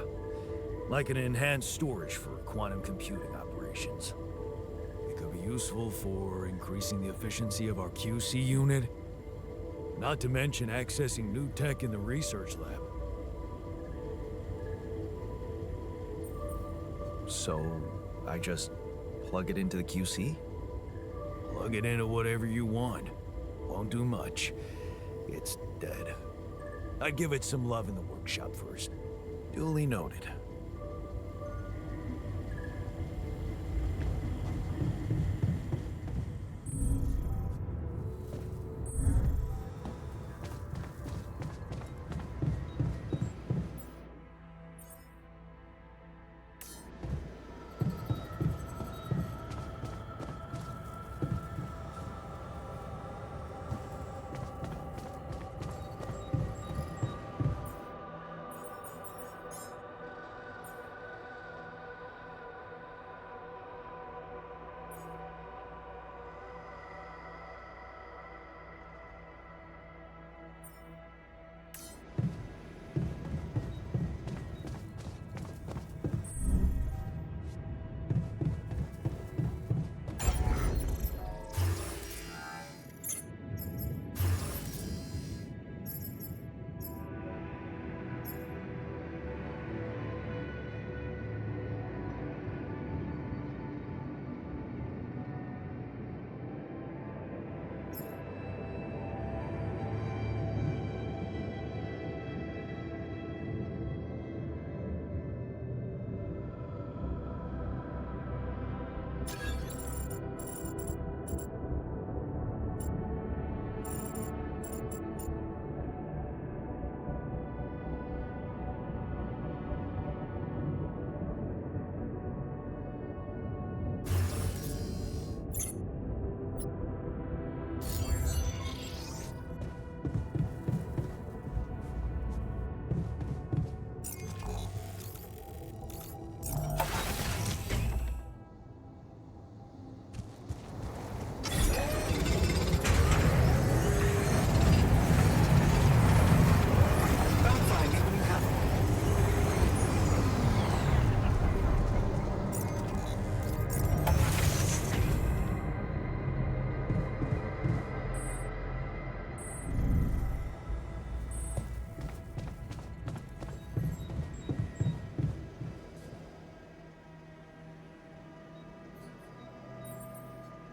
Like an enhanced storage for quantum computing operations. It could be useful for increasing the efficiency of our QC unit. Not to mention accessing new tech in the research lab. So, I just plug it into the QC? Plug it into whatever you want. Won't do much. It's dead. I'd give it some love in the workshop first. Duly noted.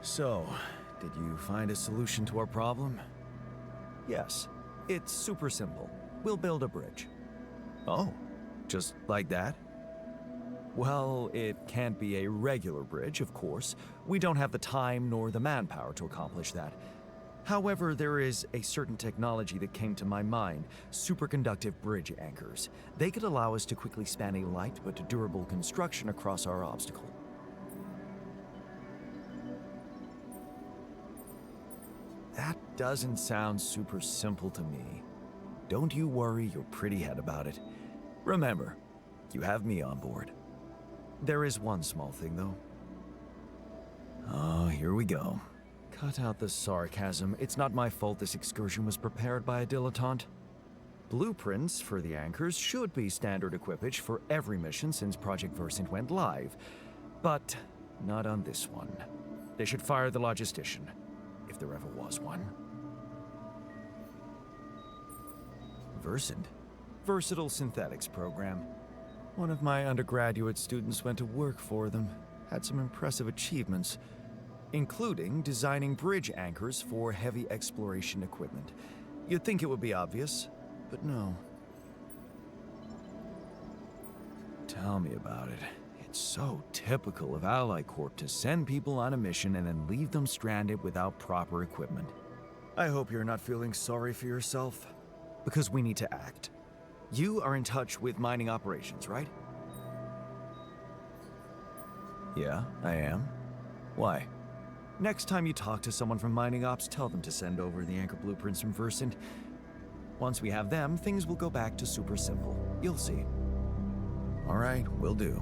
So, did you find a solution to our problem? Yes. It's super simple. We'll build a bridge. Oh, just like that? Well, it can't be a regular bridge, of course. We don't have the time nor the manpower to accomplish that. However, there is a certain technology that came to my mind, superconductive bridge anchors. They could allow us to quickly span a light but durable construction across our obstacle. That doesn't sound super simple to me. Don't you worry your pretty head about it. Remember, you have me on board. There is one small thing, though. Oh, here we go. Cut out the sarcasm. It's not my fault this excursion was prepared by a dilettante. Blueprints for the anchors should be standard equipage for every mission since Project Versant went live, but not on this one. They should fire the logistician, if there ever was one. Versant? Versatile Synthetics program. One of my undergraduate students went to work for them, had some impressive achievements, including designing bridge anchors for heavy exploration equipment. You'd think it would be obvious, but no. Tell me about it. It's so typical of Ally Corp to send people on a mission and then leave them stranded without proper equipment. I hope you're not feeling sorry for yourself, because we need to act. You are in touch with mining operations, right? Yeah, I am. Why? Next time you talk to someone from mining ops, tell them to send over the anchor blueprints from Versant. Once we have them, things will go back to super simple. You'll see. All right, will do.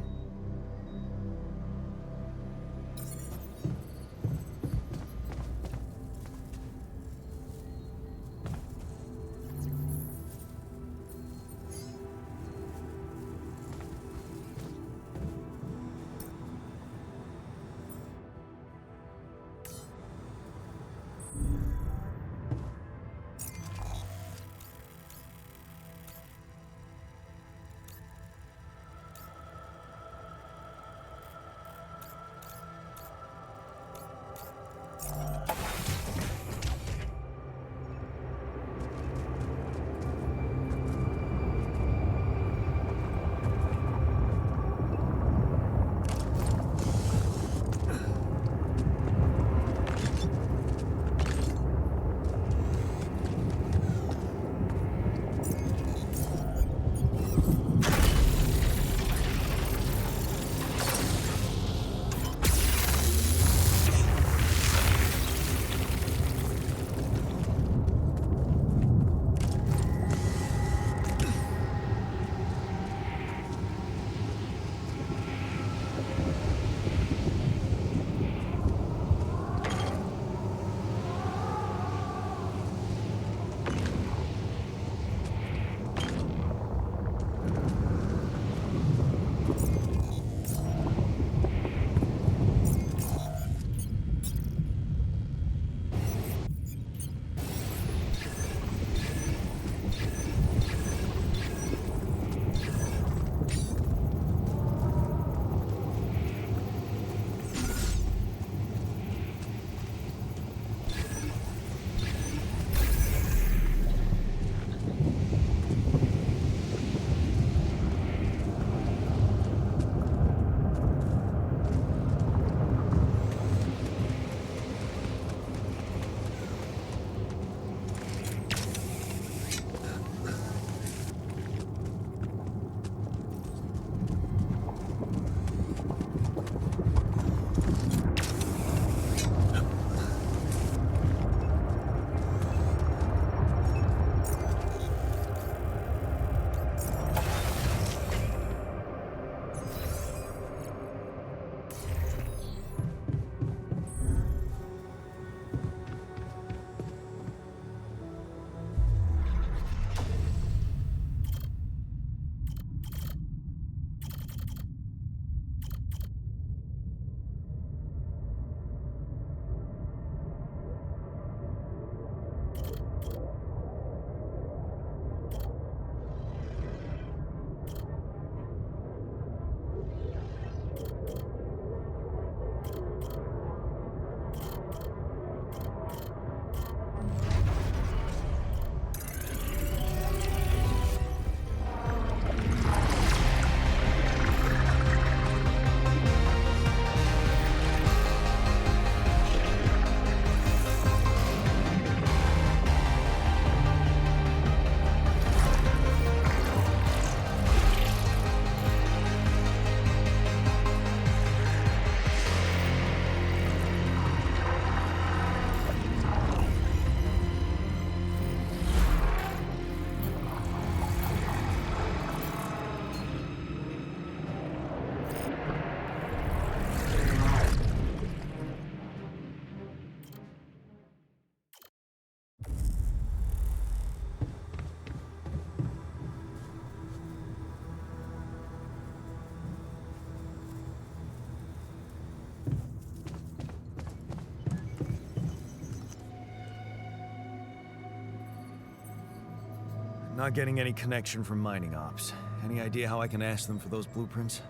Not getting any connection from mining ops. Any idea how I can ask them for those blueprints?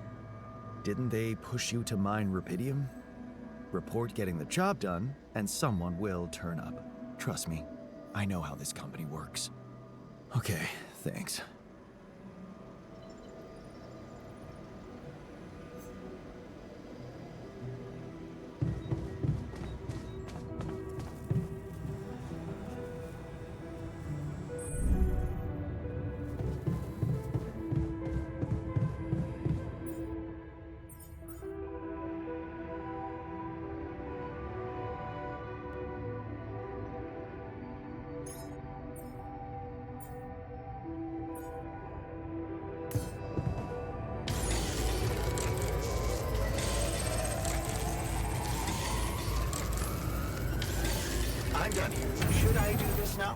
Didn't they push you to mine rubidium? Report getting the job done, and someone will turn up. Trust me, I know how this company works. Okay, thanks. I'm done here. Should I do this now?